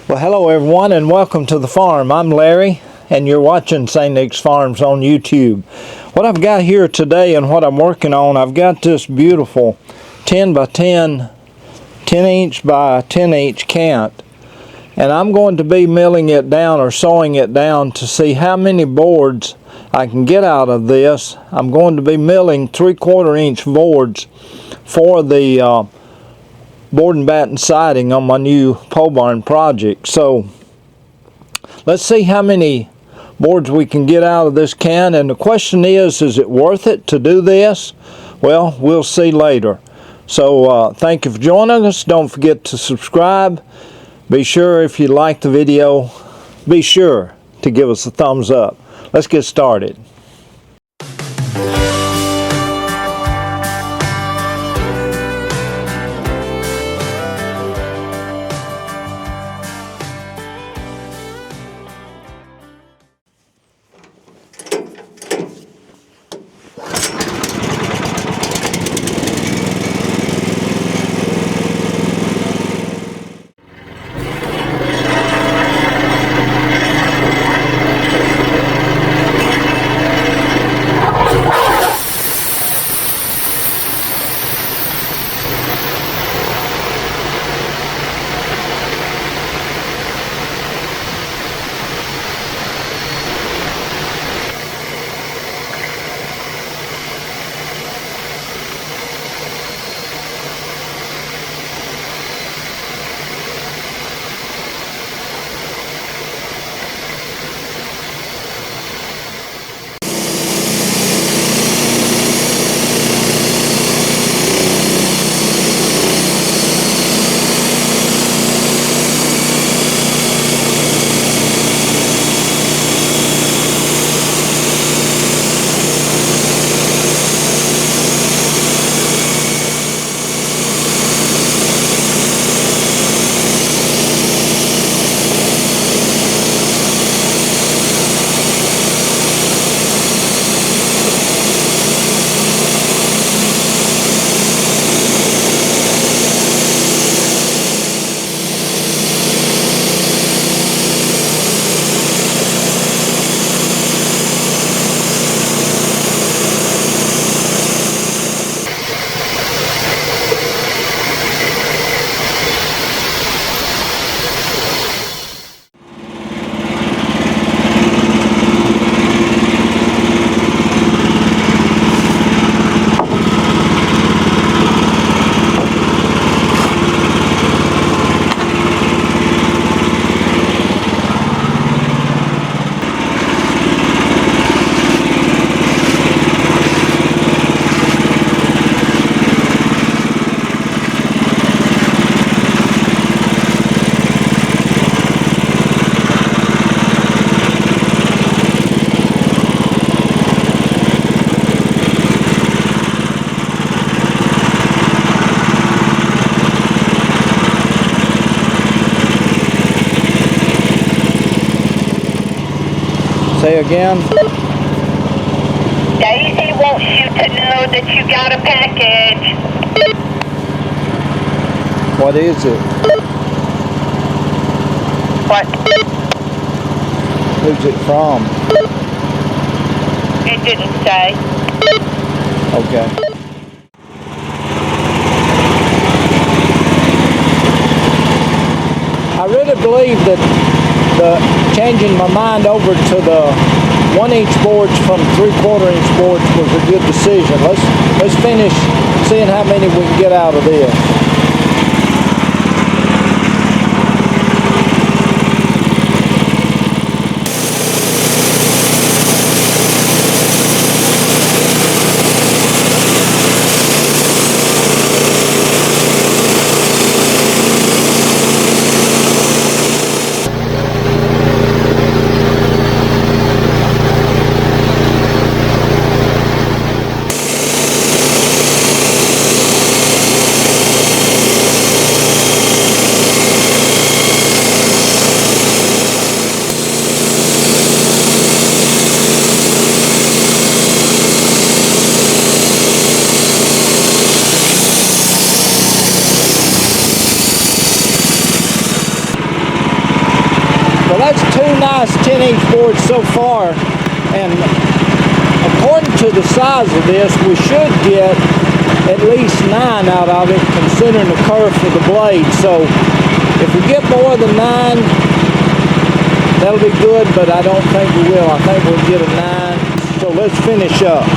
Well, hello everyone and welcome to the farm. I'm Larry and you're watching St. Nick's Farms on YouTube. What I've got here today and what I'm working on, I've got this beautiful 10 by 10 inch by 10 inch cant, and I'm going to be milling it down or sawing it down to see how many boards I can get out of this. I'm going to be milling 3/4 inch boards for the board and batten siding on my new pole barn project. So let's see how many boards we can get out of this can, and the question is it worth it to do this? Well, we'll see later. So thank you for joining us. Don't forget to subscribe. Be sure, if you like the video, be sure to give us a thumbs up. Let's get started. Say again. Daisy wants you to know that you got a package. What is it? What? Who's it from? It didn't say. Okay. I really believe that changing my mind over to the 1 inch boards from 3/4 inch boards was a good decision. Let's finish seeing how many we can get out of this. that's 2 nice 10-inch boards so far, and according to the size of this, we should get at least 9 out of it, considering the curve for the blade. So if we get more than 9, that'll be good, but I don't think we will. I think we'll get a 9. So let's finish up.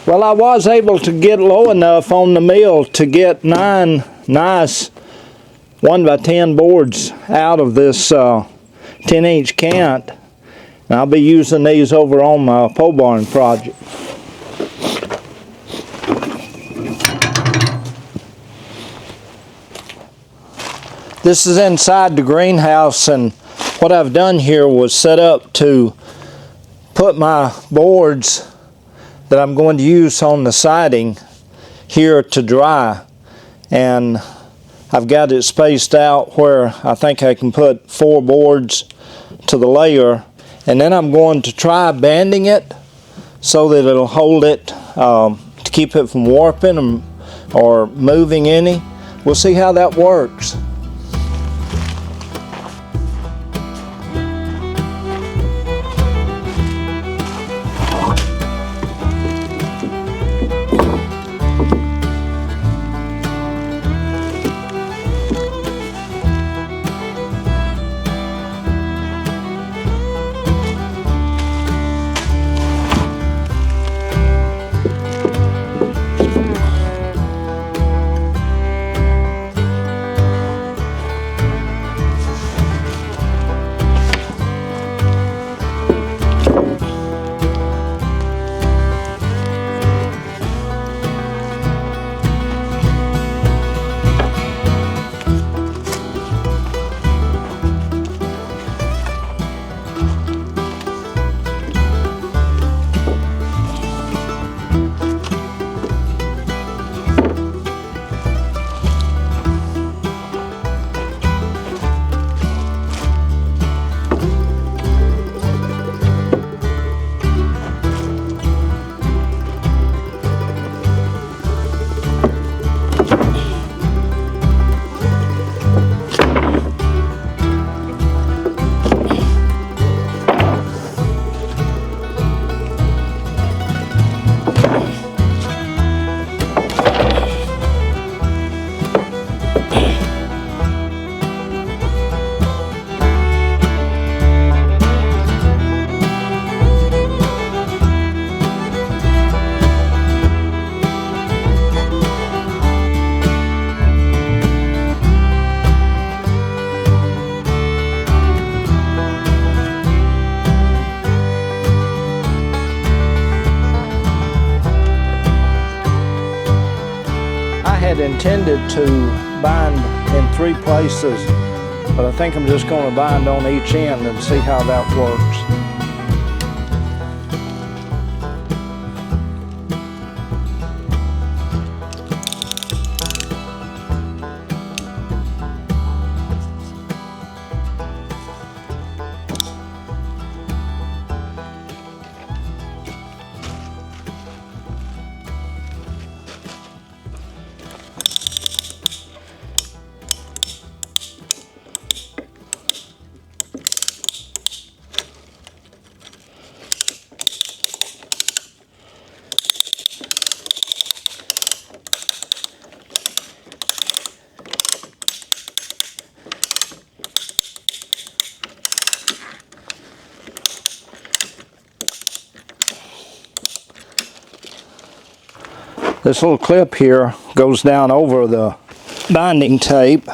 Well, I was able to get low enough on the mill to get 9 nice 1x10 boards out of this 10-inch Cant. And I'll be using these over on my pole barn project. This is inside the greenhouse, and what I've done here was set up to put my boards that I'm going to use on the siding here to dry, and I've got it spaced out where I think I can put 4 boards to the layer, and then I'm going to try banding it so that it'll hold it to keep it from warping or moving any. We'll see how that works. Intended to bind in 3 places, but I think I'm just going to bind on each end and see how that works. This little clip here goes down over the binding tape.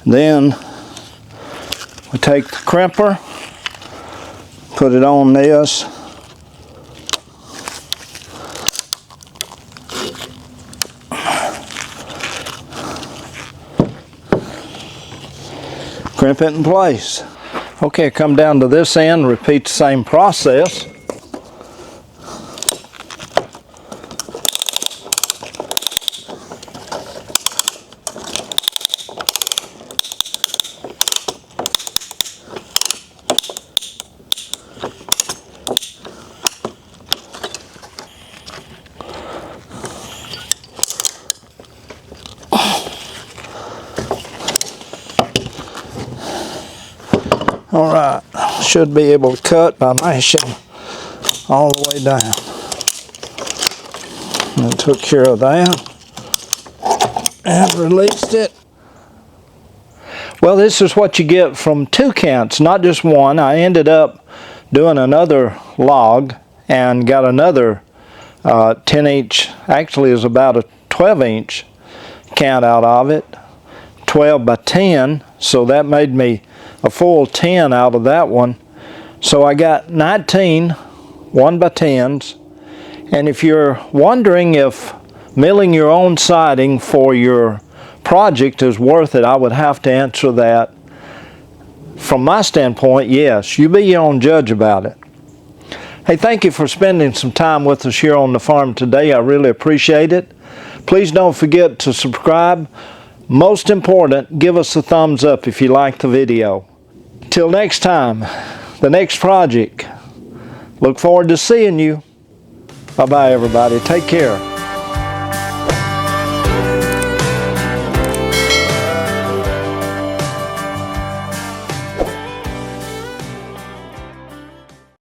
Then we take the crimper, put it on this. Crimp it in place. Okay, come down to this end, repeat the same process. Alright, should be able to cut by mashing all the way down. And took care of that and released it. Well, this is what you get from 2 cants, not just one. I ended up doing another log and got another 10-inch, actually is about a 12-inch cant out of it, 12 by 10, so that made me a full 10 out of that one. So I got 19 1 by 10s. And if you're wondering if milling your own siding for your project is worth it, I would have to answer that. From my standpoint, yes. You be your own judge about it. Hey, thank you for spending some time with us here on the farm today. I really appreciate it. Please don't forget to subscribe. Most important, give us a thumbs up if you like the video. Till next time, the next project. Look forward to seeing you. Bye-bye, everybody. Take care.